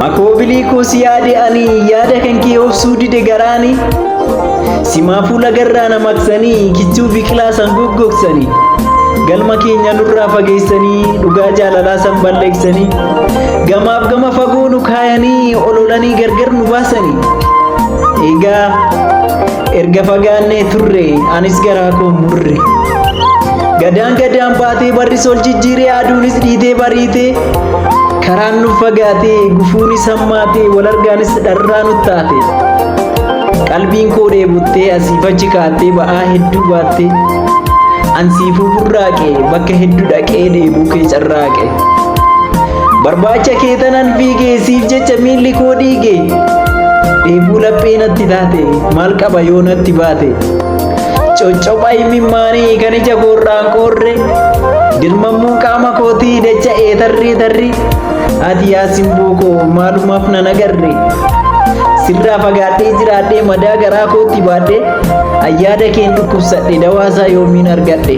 Makobilii koos yaade ani yaada kan kee obsuu dide garaani. Simaafuu lagarraa na maqsanii kichuu biqilaa san goggogsanii. Galma keenya nurraa fageessanii dhugaa jaalalaa san balleeysanii. Gamaaf gama fagoo nu kaayanii ololanii gargar nu baasanii. Egaa erga fagaannee turre anis garaa koo murre. Gadaan baatee barris ol jijjiiree aduunis dhiitee bariitee. Karaan nu fagaatee gufuunis hammaatee wal argaanis dharraa nu taate. Qalbiin koo dheebuttee asiif achi kaattee ba'aa hedduu baattee. Ansiifuu burraaqe bakka hedduu dhaqee dheebuu kee carraaqe. Barbaacha kee tanan fiigee siif jecha miilli koo dhiige. Dheebuu laphee natti taate maal qaba yoo natti baate. Coccophaa imimmaanii kan ija koorraan qoorre. Dirmammuun qaama kootii dacha'ee tarree. Ati yaa simboo koo maalumaaf nan agarre. Sirraa fagaadhee jiraadhee madaa garaa kootti baadhee. Ayyaada keen dhukkubsadhe dawaasaa yoomiin argadhe.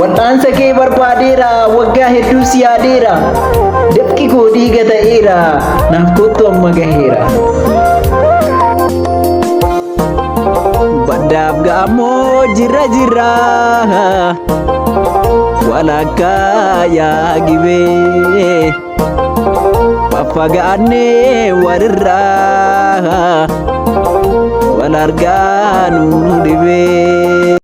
Wal'aansa kee barbaadeera waggaa hedduu si yaadeera. Dafqi koo dhiiga ta'eera naaf kottu amma gaheera. Baddaaf gaammoo jirra walakkaa yaa gibee. Faffagaannee walirraa wal argaa nu dhibee.